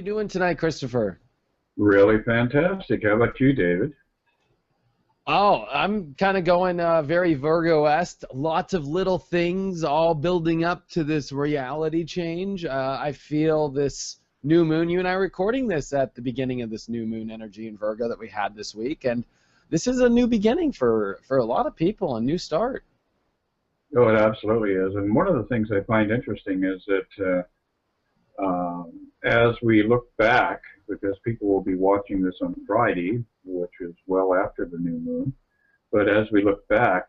you doing tonight, Christopher? Really fantastic. How about you, David? Oh, I'm kind of going very Virgo-esque. Lots of little things all building up to this reality change. I feel this new moon. You and I are recording this at the beginning of this new moon energy in Virgo that we had this week, and this is a new beginning for a lot of people, a new start. Oh, it absolutely is. And one of the things I find interesting is that as we look back, because people will be watching this on Friday, which is well after the new moon, but as we look back,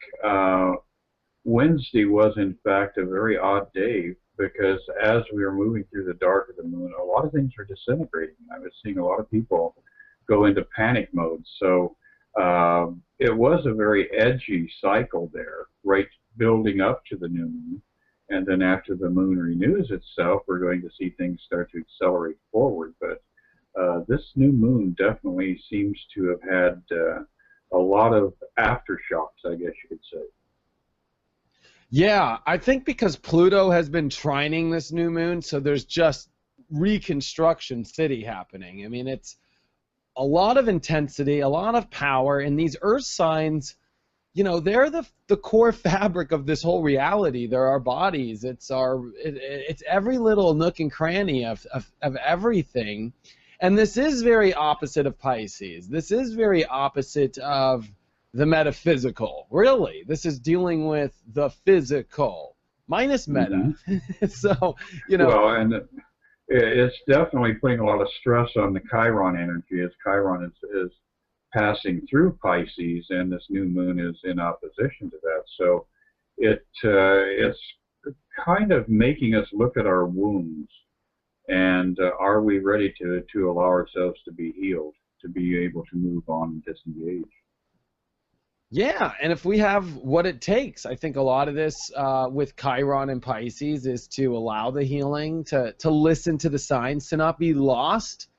Wednesday was in fact a very odd day because as we were moving through the dark of the moon, a lot of things were disintegrating. I was seeing a lot of people go into panic mode. So it was a very edgy cycle there, right, building up to the new moon. And then after the moon renews itself, we're going to see things start to accelerate forward. But this new moon definitely seems to have had a lot of aftershocks, I guess you could say. Yeah, I think because Pluto has been trining this new moon, so there's just reconstruction city happening. I mean, it's a lot of intensity, a lot of power, and these earth signs, you know, they're the core fabric of this whole reality. They're our bodies. It's every little nook and cranny of everything. And this is very opposite of Pisces. This is very opposite of the metaphysical. Really, this is dealing with the physical minus meta. Mm-hmm. So, you know. Well, and it's definitely putting a lot of stress on the Chiron energy as Chiron is passing through Pisces, and this new moon is in opposition to that. So it's kind of making us look at our wounds, and are we ready to allow ourselves to be healed, to be able to move on and disengage? Yeah, and if we have what it takes, I think a lot of this with Chiron and Pisces is to allow the healing, to listen to the signs, to not be lost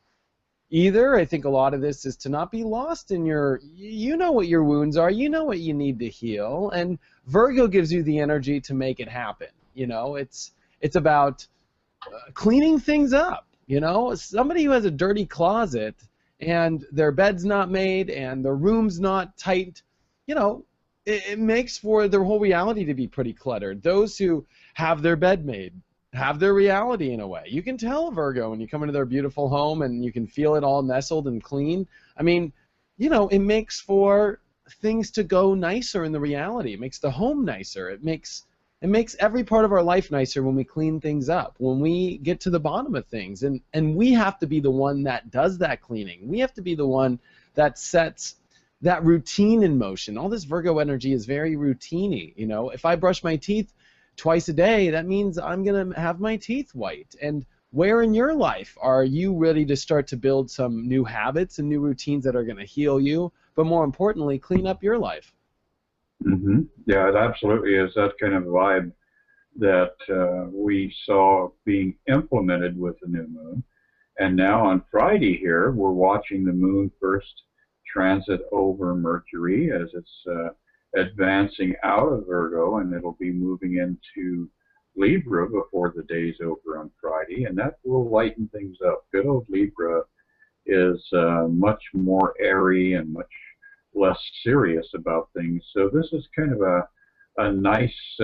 either. I think a lot of this is to not be lost in you know what your wounds are, you know what you need to heal, and Virgo gives you the energy to make it happen. You know, it's about cleaning things up. You know, somebody who has a dirty closet and their bed's not made and their room's not tight, you know, it makes for their whole reality to be pretty cluttered. Those who have their bed made have their reality in a way. You can tell Virgo when you come into their beautiful home and you can feel it all nestled and clean. I mean, you know, it makes for things to go nicer in the reality. It makes the home nicer. It makes every part of our life nicer when we clean things up, when we get to the bottom of things. And we have to be the one that does that cleaning. We have to be the one that sets that routine in motion. All this Virgo energy is very routine-y. You know, if I brush my teeth twice a day, that means I'm going to have my teeth white. And where in your life are you ready to start to build some new habits and new routines that are going to heal you, but more importantly, clean up your life? Mm-hmm. Yeah, it absolutely is that kind of vibe that we saw being implemented with the new moon. And now on Friday here, we're watching the moon first transit over Mercury as it's advancing out of Virgo, and it'll be moving into Libra before the day's over on Friday, and that will lighten things up. Good old Libra is much more airy and much less serious about things, so this is kind of a nice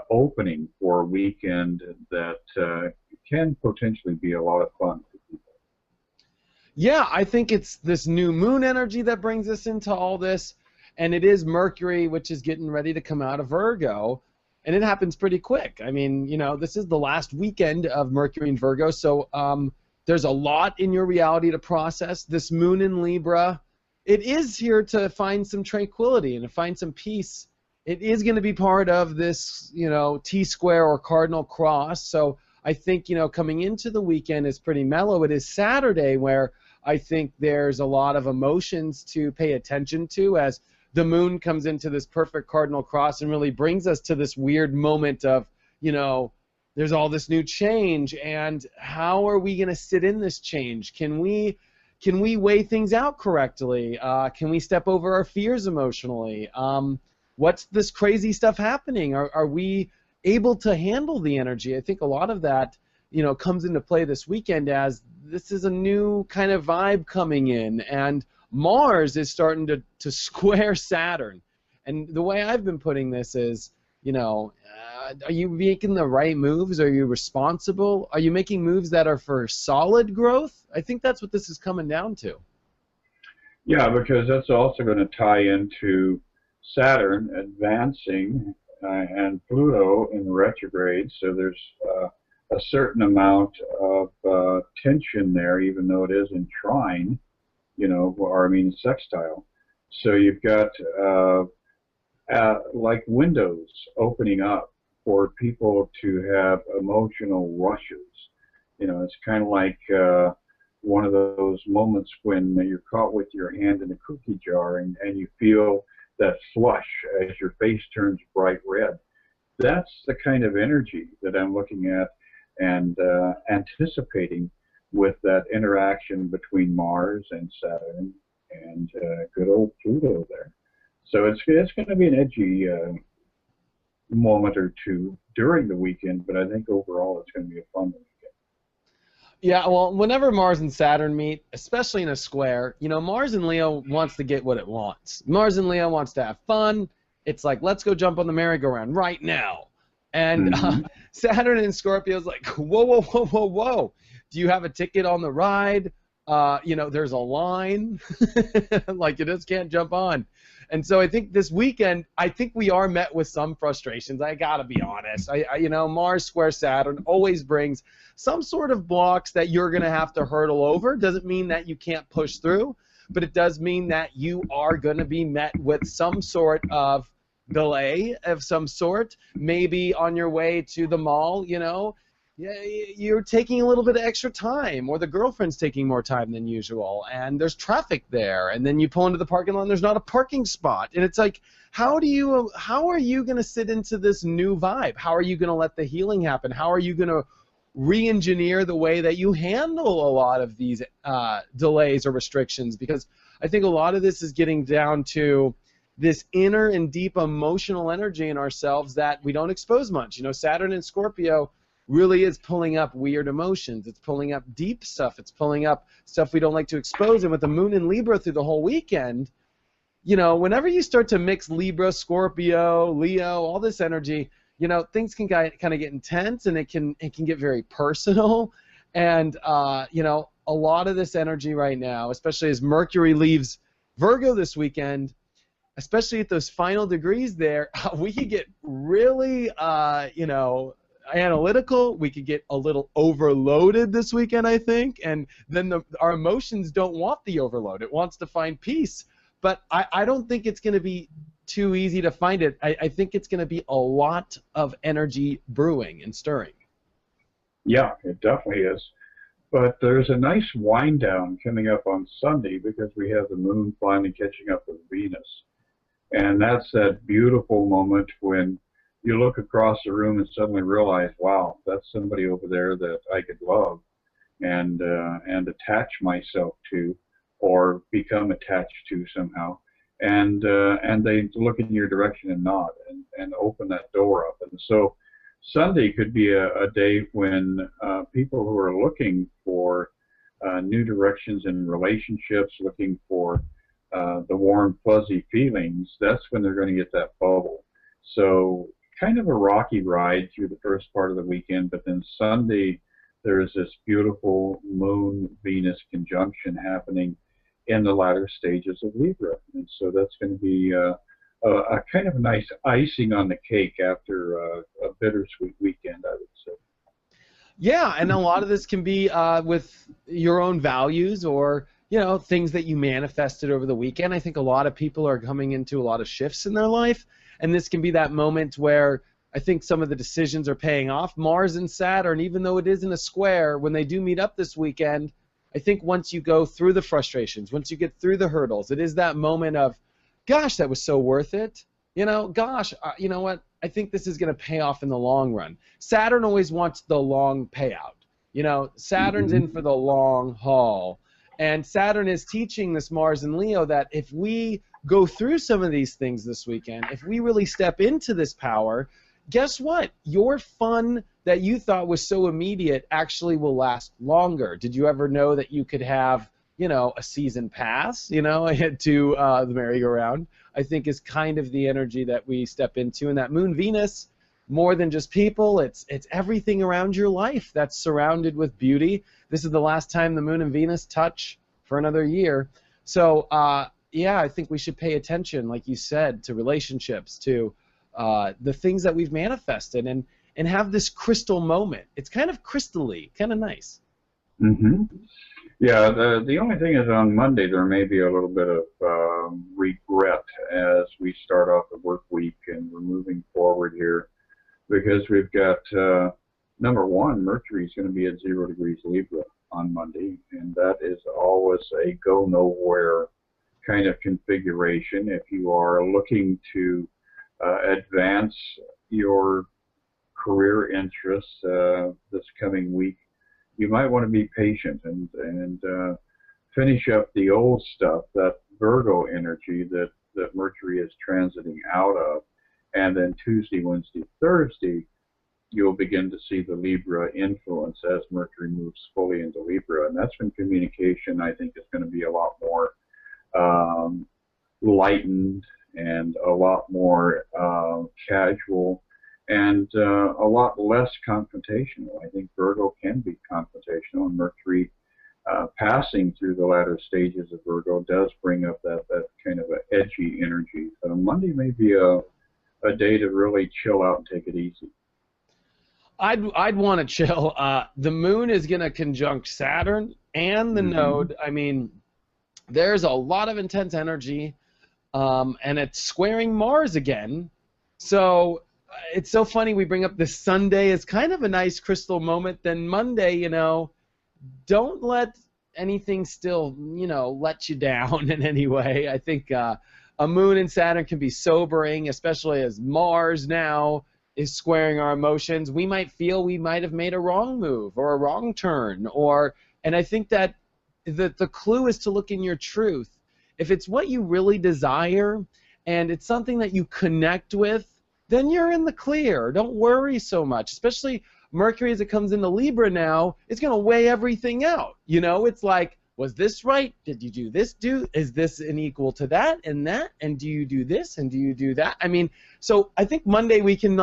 opening for a weekend that can potentially be a lot of fun for people. Yeah, I think it's this new moon energy that brings us into all this. And it is Mercury, which is getting ready to come out of Virgo, and it happens pretty quick. I mean, you know, this is the last weekend of Mercury in Virgo, so there's a lot in your reality to process. This moon in Libra, it is here to find some tranquility and to find some peace. It is going to be part of this, you know, T-square or cardinal cross, so I think, you know, coming into the weekend is pretty mellow. It is Saturday where I think there's a lot of emotions to pay attention to as the moon comes into this perfect cardinal cross and really brings us to this weird moment of, you know, there's all this new change, and how are we going to sit in this change? Can we weigh things out correctly? Can we step over our fears emotionally? What's this crazy stuff happening? Are we able to handle the energy? I think a lot of that comes into play this weekend as this is a new kind of vibe coming in, and Mars is starting to square Saturn. And the way I've been putting this is, are you making the right moves? Are you responsible? Are you making moves that are for solid growth? I think that's what this is coming down to. Yeah, because that's also going to tie into Saturn advancing and Pluto in retrograde. So there's a certain amount of tension there, even though it is in trine, or I mean sextile. So you've got like windows opening up for people to have emotional rushes. It's kind of like one of those moments when you're caught with your hand in a cookie jar and you feel that flush as your face turns bright red. That's the kind of energy that I'm looking at and anticipating with that interaction between Mars and Saturn and good old Pluto there. So it's going to be an edgy moment or two during the weekend, but I think overall it's going to be a fun weekend. Yeah, well, whenever Mars and Saturn meet, especially in a square, Mars and Leo wants to get what it wants. Mars and Leo wants to have fun. It's like, let's go jump on the merry-go-round right now. And Saturn and Scorpio's like, whoa, whoa, whoa, whoa, whoa. Do you have a ticket on the ride? There's a line. Like, you just can't jump on. And so I think this weekend, we are met with some frustrations. I got to be honest. Mars square Saturn always brings some sort of blocks that you're going to have to hurdle over. Doesn't mean that you can't push through, but it does mean that you are going to be met with some sort of delay of some sort. Maybe on your way to the mall, you're taking a little bit of extra time, or the girlfriend's taking more time than usual, and there's traffic there, and then you pull into the parking lot and there's not a parking spot, and it's like, how are you going to sit into this new vibe? How are you going to let the healing happen? How are you going to re-engineer the way that you handle a lot of these delays or restrictions? Because I think a lot of this is getting down to this inner and deep emotional energy in ourselves that we don't expose much. Saturn and Scorpio really is pulling up weird emotions. It's pulling up deep stuff. It's pulling up stuff we don't like to expose. And with the moon in Libra through the whole weekend, whenever you start to mix Libra, Scorpio, Leo, all this energy, things can kind of get intense, and it can get very personal. And a lot of this energy right now, especially as Mercury leaves Virgo this weekend, especially at those final degrees there, we could get really analytical. We could get a little overloaded this weekend, I think, and then our emotions don't want the overload. It wants to find peace. But I don't think it's going to be too easy to find it. I think it's going to be a lot of energy brewing and stirring. Yeah, it definitely is. But there's a nice wind down coming up on Sunday because we have the moon finally catching up with Venus. And that's that beautiful moment when you look across the room and suddenly realize, wow, that's somebody over there that I could love and attach myself to, or become attached to somehow. And they look in your direction and nod and open that door up. And so Sunday could be a day when people who are looking for new directions in relationships, looking for the warm, fuzzy feelings, that's when they're going to get that bubble. So kind of a rocky ride through the first part of the weekend, but then Sunday there's this beautiful Moon-Venus conjunction happening in the latter stages of Libra. And so that's going to be a kind of nice icing on the cake after a bittersweet weekend, I would say. Yeah, and a lot of this can be with your own values or things that you manifested over the weekend. I think a lot of people are coming into a lot of shifts in their life, and this can be that moment where I think some of the decisions are paying off. Mars and Saturn, even though it isn't a square, when they do meet up this weekend, I think once you go through the frustrations, once you get through the hurdles, it is that moment of, gosh, that was so worth it. Gosh, you know what? I think this is going to pay off in the long run. Saturn always wants the long payout. Saturn's in for the long haul. And Saturn is teaching this Mars and Leo that if we go through some of these things this weekend, if we really step into this power, guess what? Your fun that you thought was so immediate actually will last longer. Did you ever know that you could have, a season pass, to the merry-go-round? I think is kind of the energy that we step into. And that Moon Venus, more than just people, it's everything around your life that's surrounded with beauty. This is the last time the Moon and Venus touch for another year. So, yeah, I think we should pay attention, like you said, to relationships, to the things that we've manifested, and have this crystal moment. It's kind of crystal-y, kind of nice. Mm-hmm. Yeah, the only thing is on Monday there may be a little bit of regret as we start off the work week and we're moving forward here, because we've got, number one, Mercury is going to be at 0 degrees Libra on Monday, and that is always a go nowhere kind of configuration. If you are looking to advance your career interests this coming week, you might want to be patient and finish up the old stuff, that Virgo energy that Mercury is transiting out of. And then Tuesday, Wednesday, Thursday, you'll begin to see the Libra influence as Mercury moves fully into Libra. And that's when communication, I think, is going to be a lot more lightened and a lot more casual, and a lot less confrontational. I think Virgo can be confrontational, and Mercury passing through the latter stages of Virgo does bring up that kind of an edgy energy. So Monday may be a day to really chill out and take it easy. I'd want to chill. The moon is going to conjunct Saturn and the node. I mean, there's a lot of intense energy, and it's squaring Mars again. So it's so funny we bring up this Sunday as kind of a nice crystal moment. Then Monday, don't let anything still, let you down in any way. I think a moon and Saturn can be sobering, especially as Mars now is squaring our emotions. We might feel we might have made a wrong move or a wrong turn, and I think that the clue is to look in your truth. If it's what you really desire and it's something that you connect with, then you're in the clear. Don't worry so much, especially Mercury as it comes into Libra now. It's going to weigh everything out. It's like, was this right? Did you do this? Is this an equal to that? And do you do this? And do you do that? I mean, so I think Monday we can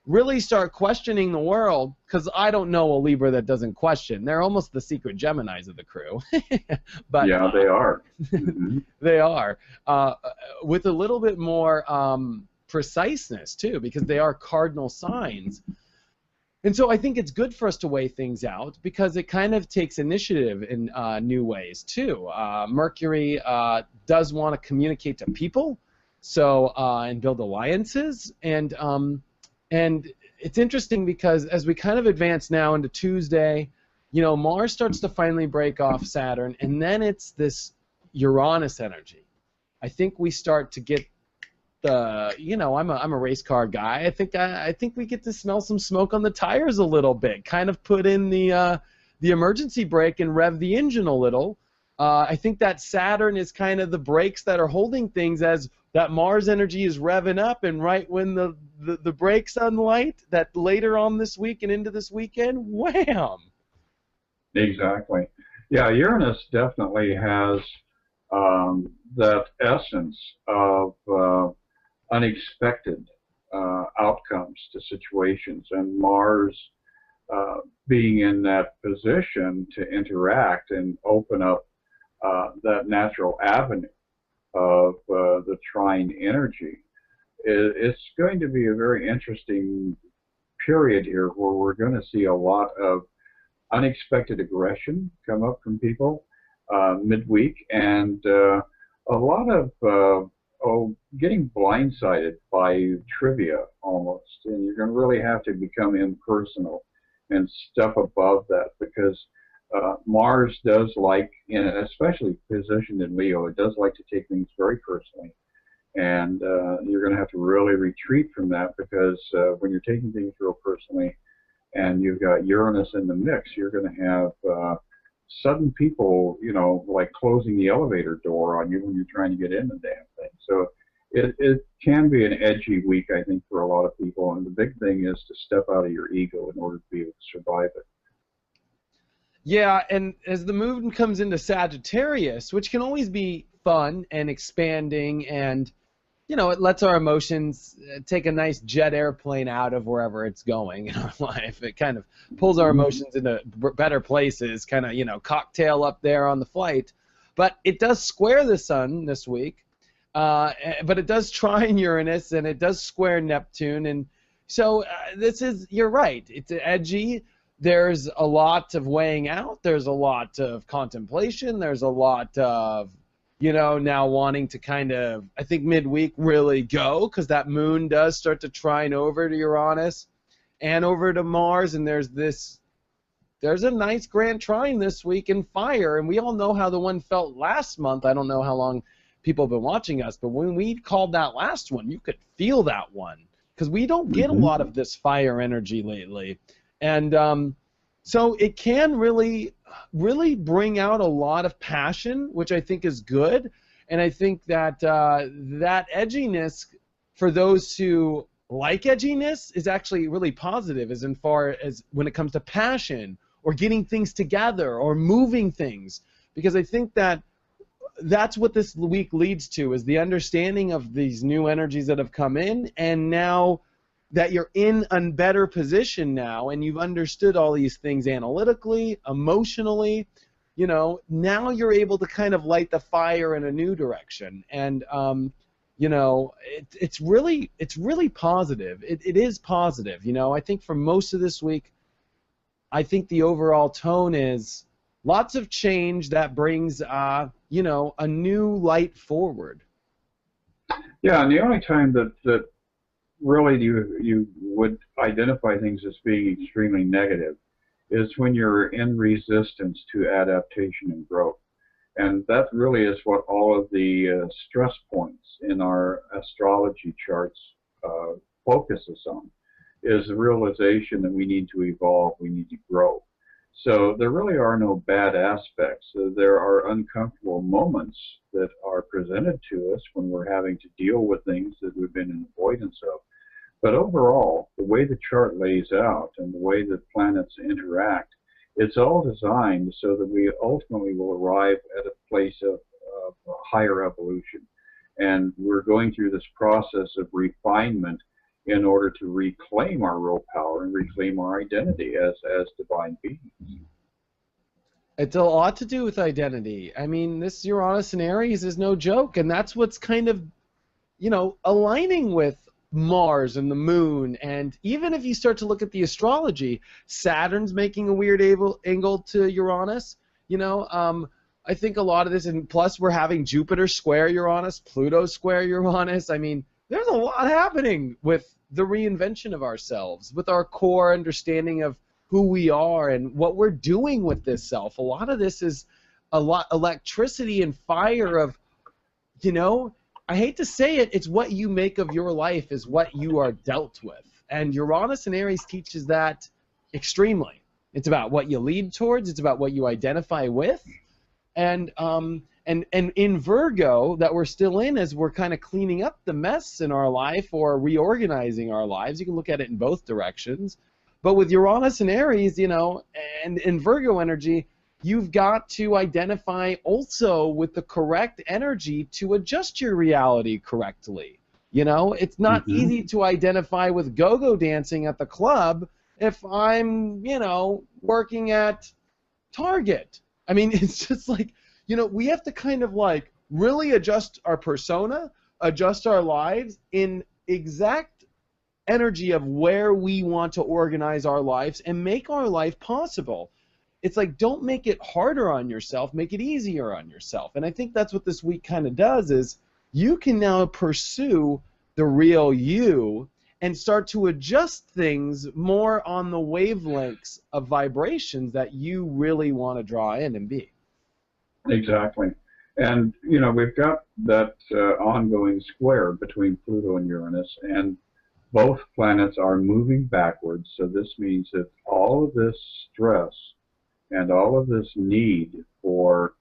really start questioning the world, because I don't know a Libra that doesn't question. They're almost the secret Geminis of the crew. But yeah, they are. Mm-hmm. They are. With a little bit more preciseness too, because they are cardinal signs. And so I think it's good for us to weigh things out, because it kind of takes initiative in new ways too. Mercury does want to communicate to people, so and build alliances, and it's interesting because as we kind of advance now into Tuesday, Mars starts to finally break off Saturn, and then it's this Uranus energy. I think we start to get I'm a race car guy. I think we get to smell some smoke on the tires a little bit. Kind of put in the emergency brake and rev the engine a little. I think that Saturn is kind of the brakes that are holding things as that Mars energy is revving up, and right when the brakes unlight, that later on this week and into this weekend, wham! Exactly. Yeah, Uranus definitely has that essence of unexpected outcomes to situations, and Mars being in that position to interact and open up that natural avenue of the trine energy. It's going to be a very interesting period here where we're going to see a lot of unexpected aggression come up from people midweek, and a lot of getting blindsided by trivia almost, and you're going to really have to become impersonal and step above that, because Mars does like, especially positioned in Leo, it does like to take things very personally, and you're going to have to really retreat from that, because when you're taking things real personally and you've got Uranus in the mix, you're going to have sudden people, like closing the elevator door on you when you're trying to get in the damn thing. So it can be an edgy week, I think, for a lot of people. And the big thing is to step out of your ego in order to be able to survive it. Yeah, and as the moon comes into Sagittarius, which can always be fun and expanding, and it lets our emotions take a nice jet airplane out of wherever it's going in our life. It kind of pulls our emotions into better places, kind of, cocktail up there on the flight. But it does square the sun this week, but it does trine Uranus, and it does square Neptune. And so you're right, it's edgy. There's a lot of weighing out. There's a lot of contemplation. There's a lot of now wanting to kind of, I think, midweek really go, because that moon does start to trine over to Uranus and over to Mars, and there's a nice grand trine this week in fire, and we all know how the one felt last month. I don't know how long people have been watching us, but when we called that last one, you could feel that one, because we don't get a lot of this fire energy lately. And so it can really bring out a lot of passion, which I think is good. And I think that that edginess, for those who like edginess, is actually really positive, as far as when it comes to passion or getting things together or moving things. Because I think that's what this week leads to, is the understanding of these new energies that have come in, and now that you're in a better position now, and you've understood all these things analytically, emotionally, now you're able to kind of light the fire in a new direction. And it's really positive. It is positive. I think for most of this week, I think the overall tone is lots of change that brings a new light forward. Yeah, and the only time that really you would identify things as being extremely negative is when you're in resistance to adaptation and growth. And that really is what all of the stress points in our astrology charts focuses on, is the realization that we need to evolve, we need to grow. So there really are no bad aspects. There are uncomfortable moments that are presented to us when we're having to deal with things that we've been in avoidance of. But overall, the way the chart lays out and the way that planets interact, it's all designed so that we ultimately will arrive at a place of higher evolution. And we're going through this process of refinement in order to reclaim our real power and reclaim our identity as divine beings. It's a lot to do with identity. I mean, this Uranus and Aries is no joke, and that's what's kind of, aligning with Mars and the moon. And even if you start to look at the astrology, Saturn's making a weird angle to Uranus. I think a lot of this, and plus we're having Jupiter square Uranus, Pluto square Uranus. I mean, there's a lot happening with the reinvention of ourselves, with our core understanding of who we are and what we're doing with this self. A lot of this is a lot electricity and fire of, I hate to say it, it's what you make of your life is what you are dealt with. And Uranus and Aries teaches that extremely. It's about what you lead towards, it's about what you identify with. And in Virgo, that we're still in, as we're kind of cleaning up the mess in our life or reorganizing our lives. You can look at it in both directions. But with Uranus and Aries, and in Virgo energy, you've got to identify also with the correct energy to adjust your reality correctly. It's not easy to identify with go-go dancing at the club if I'm, working at Target. I mean, it's just like, we have to kind of like really adjust our persona, adjust our lives in exact energy of where we want to organize our lives and make our life possible. It's like, don't make it harder on yourself, make it easier on yourself. And I think that's what this week kind of does, is you can now pursue the real you and start to adjust things more on the wavelengths of vibrations that you really want to draw in and be. Exactly. And, we've got that ongoing square between Pluto and Uranus, and both planets are moving backwards. So this means that all of this stress and all of this need for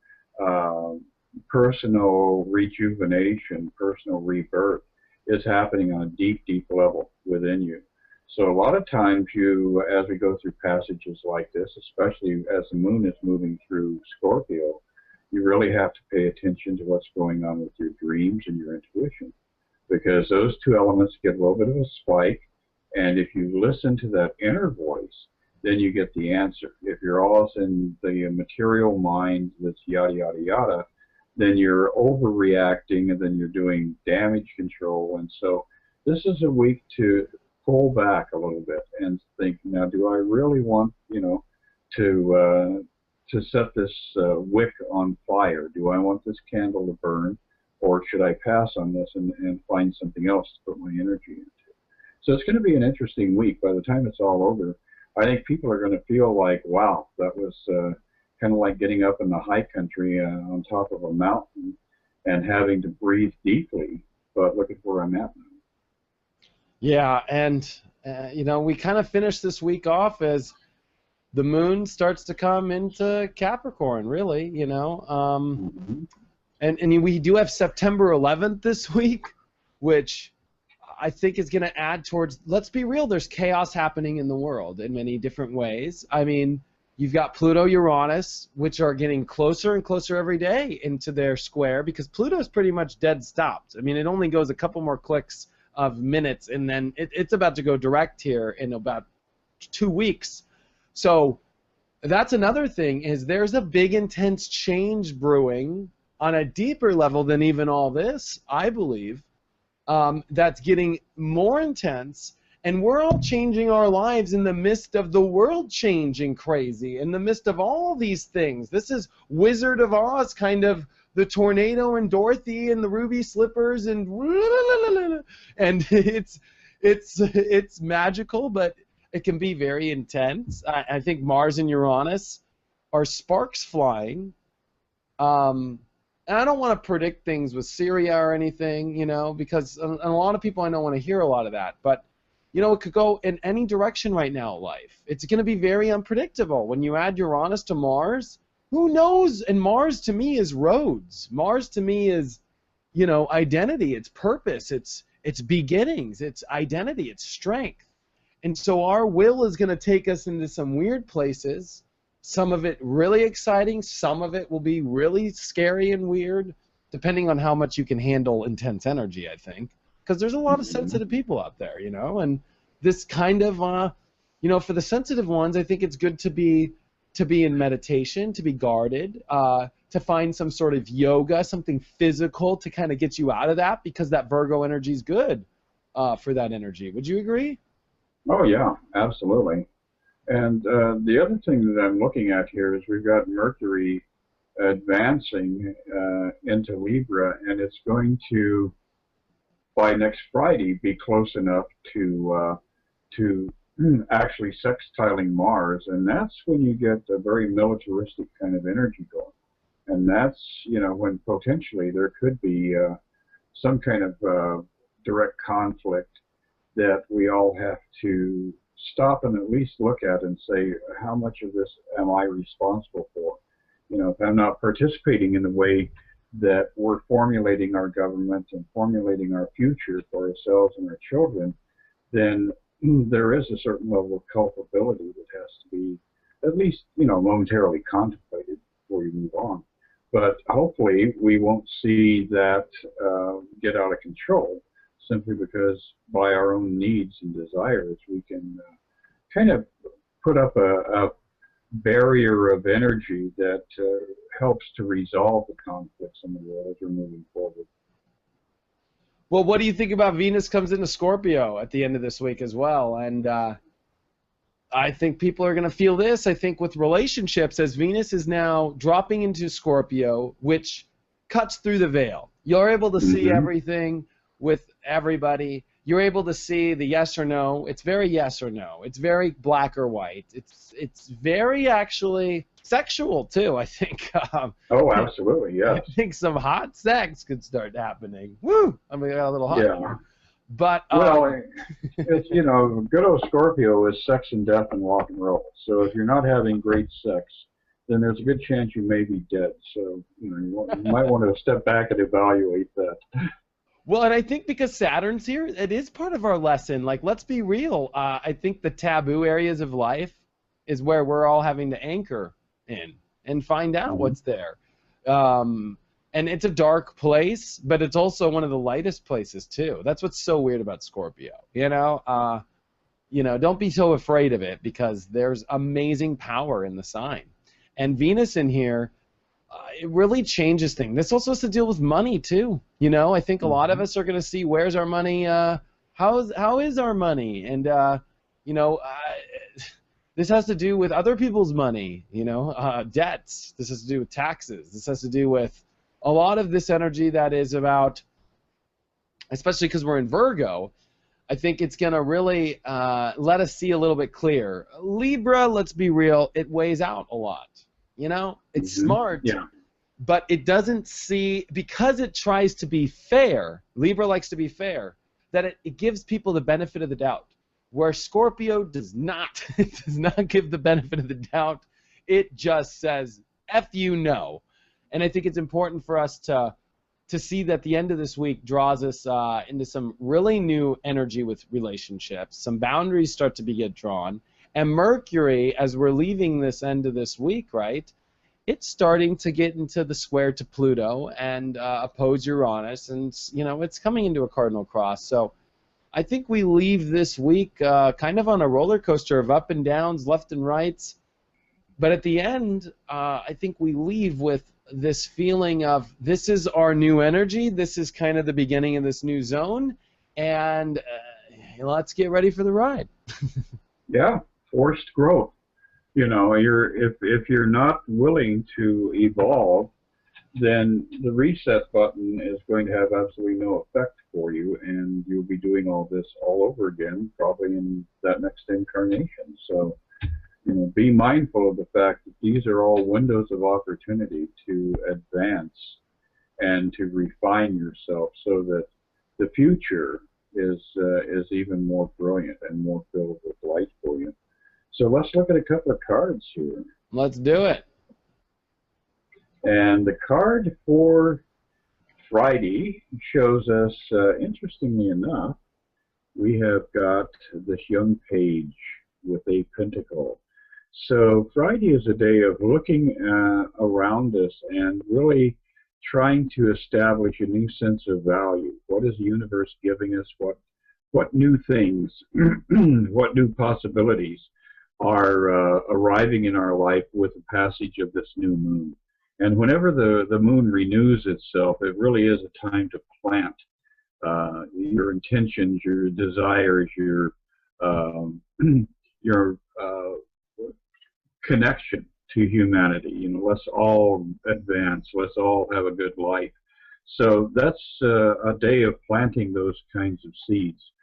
personal rejuvenation, personal rebirth is happening on a deep, deep level within you. So a lot of times as we go through passages like this, especially as the moon is moving through Scorpio, you really have to pay attention to what's going on with your dreams and your intuition, because those two elements get a little bit of a spike. And if you listen to that inner voice, then you get the answer. If you're always in the material mind that's yada, yada, yada, then you're overreacting, and then you're doing damage control. And so this is a week to pull back a little bit and think, now, do I really want, to set this wick on fire? Do I want this candle to burn, or should I pass on this and find something else to put my energy into? So it's going to be an interesting week. By the time it's all over, I think people are going to feel like, wow, that was kind of like getting up in the high country on top of a mountain and having to breathe deeply, but look at where I'm at now. Yeah, and we kind of finished this week off as the moon starts to come into Capricorn, really, and we do have September 11th this week, which I think is going to add towards, let's be real, there's chaos happening in the world in many different ways. I mean, you've got Pluto, Uranus, which are getting closer and closer every day into their square, because Pluto's pretty much dead stopped. I mean, it only goes a couple more clicks of minutes, and then it's about to go direct here in about 2 weeks. So that's another thing, is there's a big intense change brewing on a deeper level than even all this, I believe, that's getting more intense, and we're all changing our lives in the midst of the world changing crazy, in the midst of all these things. This is Wizard of Oz, kind of the tornado and Dorothy and the ruby slippers and it's magical, but it can be very intense. I think Mars and Uranus are sparks flying. And I don't want to predict things with Syria or anything, because a lot of people I know want to hear a lot of that. But, it could go in any direction right now in life. It's going to be very unpredictable. When you add Uranus to Mars, who knows? And Mars to me is roads. Mars to me is, identity. It's purpose. It's beginnings. It's identity. It's strength. And so our will is going to take us into some weird places. Some of it really exciting. Some of it will be really scary and weird, depending on how much you can handle intense energy, I think. Because there's a lot of sensitive people out there, and this kind of, for the sensitive ones, I think it's good to be in meditation, to be guarded, to find some sort of yoga, something physical to kind of get you out of that, because that Virgo energy is good for that energy. Would you agree? Oh, yeah, absolutely. And the other thing that I'm looking at here is we've got Mercury advancing into Libra, and it's going to, by next Friday, be close enough to actually sextiling Mars, and that's when you get a very militaristic kind of energy going. And that's, when potentially there could be some kind of direct conflict that we all have to stop and at least look at and say, how much of this am I responsible for? If I'm not participating in the way that we're formulating our government and formulating our future for ourselves and our children, then there is a certain level of culpability that has to be at least, momentarily contemplated before you move on. But hopefully we won't see that get out of control, simply because by our own needs and desires we can kind of put up a barrier of energy that helps to resolve the conflicts in the world as we're moving forward. Well, what do you think about Venus comes into Scorpio at the end of this week as well? And I think people are going to feel this. I think with relationships, as Venus is now dropping into Scorpio, which cuts through the veil. You're able to see everything with everybody. You're able to see the yes or no. It's very yes or no. It's very black or white. It's very actually sexual too, I think. Oh, absolutely, yes. I think some hot sex could start happening. Woo! I mean, I got a little hot. Yeah. But well, it's, good old Scorpio is sex and death and rock and roll. So if you're not having great sex, then there's a good chance you may be dead. So, you might want to step back and evaluate that. Well, and I think because Saturn's here, it is part of our lesson. Like, let's be real. I think the taboo areas of life is where we're all having to anchor in and find out what's there. And it's a dark place, but it's also one of the lightest places too. That's what's so weird about Scorpio. Don't be so afraid of it, because there's amazing power in the sign. And Venus in here, it really changes things. This also has to deal with money too. I think a lot of us are going to see, where's our money, how is our money, and this has to do with other people's money, debts. This has to do with taxes. This has to do with a lot of this energy that is about, especially because we're in Virgo, I think it's going to really let us see a little bit clear. Libra, let's be real, it weighs out a lot. It's smart, but it doesn't see, because it tries to be fair, Libra likes to be fair, that it gives people the benefit of the doubt, where Scorpio does not. It does not give the benefit of the doubt. It just says, F you, no. And I think it's important for us to see that the end of this week draws us into some really new energy with relationships. Some boundaries start to get drawn. And Mercury, as we're leaving this end of this week, right, it's starting to get into the square to Pluto and oppose Uranus, and it's coming into a cardinal cross. So I think we leave this week kind of on a roller coaster of up and downs, left and rights. But at the end, I think we leave with this feeling of, this is our new energy. This is kind of the beginning of this new zone, and let's get ready for the ride. Yeah. Forced growth. If you're not willing to evolve, then the reset button is going to have absolutely no effect for you, and you'll be doing all this all over again, probably in that next incarnation. So, be mindful of the fact that these are all windows of opportunity to advance and to refine yourself, so that the future is even more brilliant and more filled with light for you. So let's look at a couple of cards here. Let's do it. And the card for Friday shows us, interestingly enough, we have got this young page with a pentacle. So Friday is a day of looking around us and really trying to establish a new sense of value. What is the universe giving us? What new things, what new possibilities are arriving in our life with the passage of this new moon. And whenever the moon renews itself, it really is a time to plant your intentions, your desires, your connection to humanity. Let's all advance. Let's all have a good life. So that's a day of planting those kinds of seeds.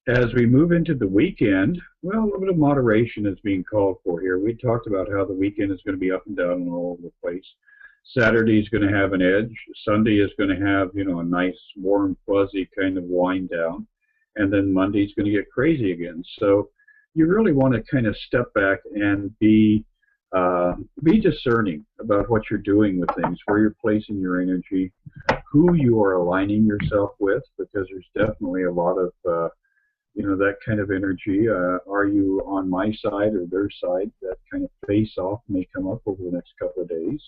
As we move into the weekend, well, a little bit of moderation is being called for here. We talked about how the weekend is going to be up and down and all over the place. Saturday is going to have an edge. Sunday is going to have, a nice, warm, fuzzy kind of wind down. And then Monday is going to get crazy again. So you really want to kind of step back and be discerning about what you're doing with things, where you're placing your energy, who you are aligning yourself with, because there's definitely a lot of that kind of energy. Are you on my side or their side? That kind of face-off may come up over the next couple of days.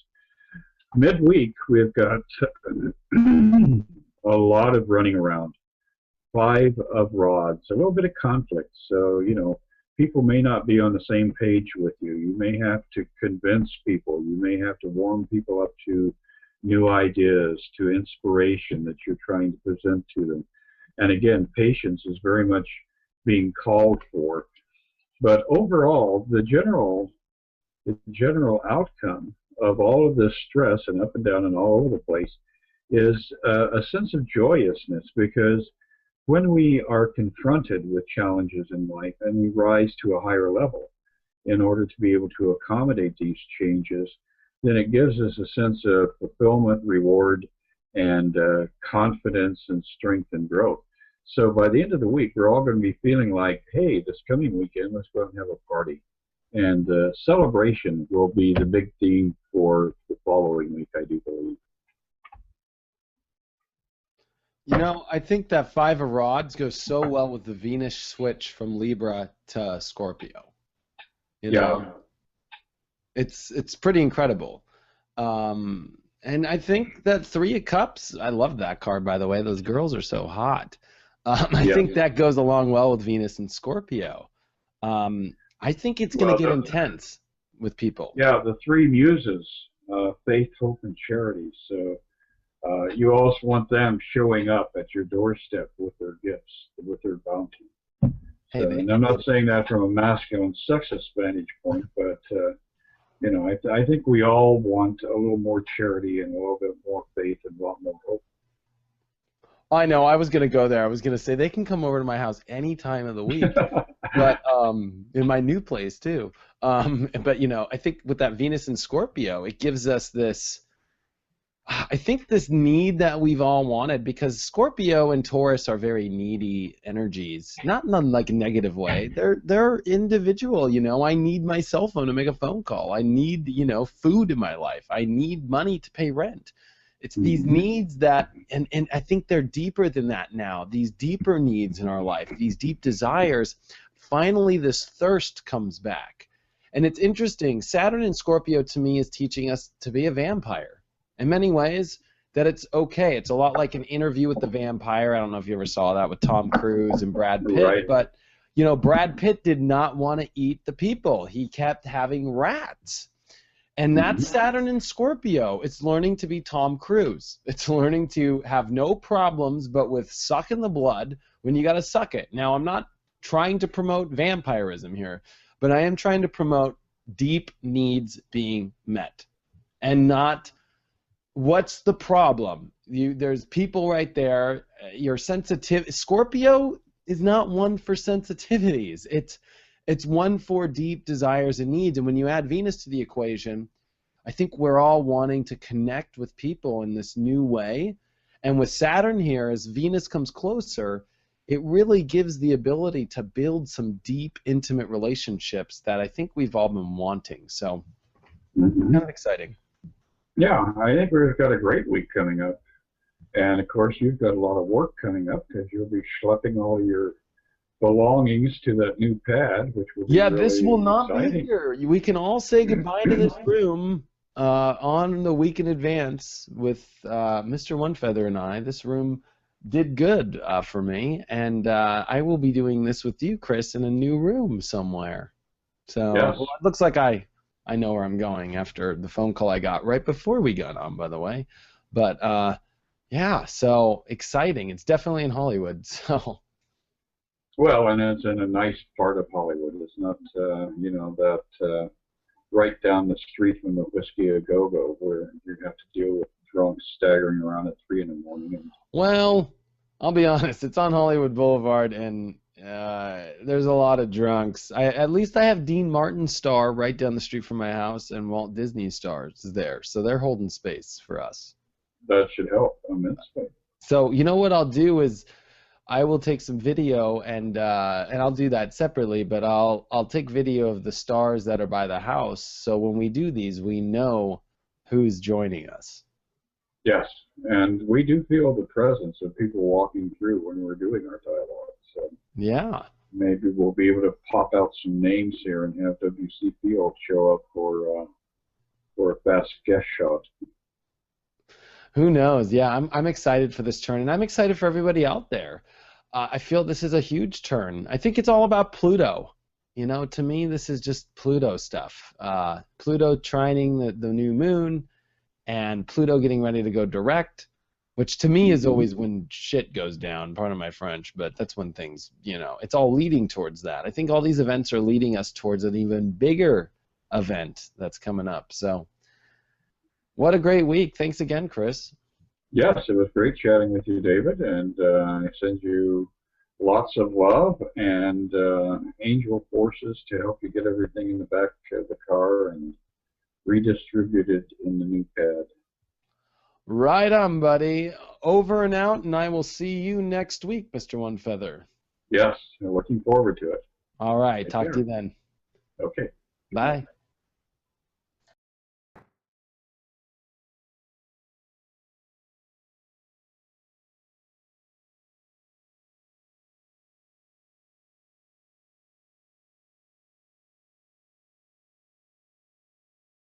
Midweek, we've got a lot of running around. 5 of rods, a little bit of conflict. So, people may not be on the same page with you. You may have to convince people. You may have to warm people up to new ideas, to inspiration that you're trying to present to them. And again, patience is very much being called for. But overall, the general outcome of all of this stress and up and down and all over the place is a sense of joyousness, because when we are confronted with challenges in life and we rise to a higher level in order to be able to accommodate these changes, then it gives us a sense of fulfillment, reward, and confidence and strength and growth. So by the end of the week, we're all going to be feeling like, hey, this coming weekend, let's go out and have a party And celebration will be the big theme for the following week, I do believe. You know, I think that Five of Rods goes so well with the Venus switch from Libra to Scorpio. You know, Yeah. it's pretty incredible. And I think that Three of Cups, I love that card, by the way. Those girls are so hot. I think that goes along well with Venus and Scorpio. I think it's going to get intense with people. Yeah, the three muses, faith, hope, and charity. So you also want them showing up at your doorstep with their gifts, with their bounty. Hey, So, and I'm not saying that from a masculine, sexist vantage point, but you know, I think we all want a little more charity and a little bit more faith and a lot more hope. I know. I was going to go there. I was going to say they can come over to my house any time of the week, but in my new place too. But you know, I think with that Venus and Scorpio, it gives us this. I think this need that we've all wanted, because Scorpio and Taurus are very needy energies, not in a like negative way. They're individual, you know. I need my cell phone to make a phone call. I need, you know, food in my life. I need money to pay rent. It's these needs that, and I think they're deeper than that now. These deeper needs in our life, these deep desires, finally this thirst comes back. And it's interesting, Saturn in Scorpio to me is teaching us to be a vampire. In many ways, that it's okay. It's a lot like an Interview with the Vampire. I don't know if you ever saw that with Tom Cruise and Brad Pitt, Right. But you know, Brad Pitt did not want to eat the people. He kept having rats. And that's Saturn in Scorpio. It's learning to be Tom Cruise. It's learning to have no problems, but with sucking the blood when you got to suck it. Now, I'm not trying to promote vampirism here, but I am trying to promote deep needs being met, and not what's the problem. There's people right there. Your sensitive Scorpio is not one for sensitivities. It's one for deep desires and needs. And when you add Venus to the equation, I think we're all wanting to connect with people in this new way. And with Saturn here, as Venus comes closer, it really gives the ability to build some deep, intimate relationships that I think we've all been wanting. So, kind of exciting. Yeah, I think we've got a great week coming up. And, of course, you've got a lot of work coming up because you'll be schlepping all your belongings to that new pad, which will be really this will not exciting. be here. We can all say goodbye to this room on the week in advance with Mr. Onefeather and I. This room did good for me, and I will be doing this with you, Chris, in a new room somewhere. So Yes. well, it looks like I know where I'm going after the phone call I got right before we got on, by the way. But yeah, so exciting. It's definitely in Hollywood. So. Well, and it's in a nice part of Hollywood. It's not, you know, that right down the street from the Whiskey A Go-Go where you have to deal with drunks staggering around at 3 in the morning. Well, I'll be honest. It's on Hollywood Boulevard, and there's a lot of drunks. At least I have Dean Martin's star right down the street from my house, and Walt Disney's star is there. So they're holding space for us. That should help immensely. So you know what I'll do is I will take some video, and I'll do that separately, but I'll take video of the stars that are by the house, so when we do these, we know who's joining us. Yes, and we do feel the presence of people walking through when we're doing our dialogue. So yeah, maybe we'll be able to pop out some names here and have W.C. Field show up for a fast guest shot. Who knows? Yeah, I'm excited for this turn, and I'm excited for everybody out there. I feel this is a huge turn. I think it's all about Pluto. You know, to me, this is just Pluto stuff. Pluto trining the new moon, and Pluto getting ready to go direct, which to me is always when shit goes down, pardon my French, but that's when things, you know, it's all leading towards that. I think all these events are leading us towards an even bigger event that's coming up. So, what a great week. Thanks again, Chris. Yes, it was great chatting with you, David, and I send you lots of love and angel forces to help you get everything in the back of the car and redistribute it in the new pad. Right on, buddy. Over and out, and I will see you next week, Mr. Onefeather. Yes, looking forward to it. All right, Take talk care. to you then. Okay. Bye.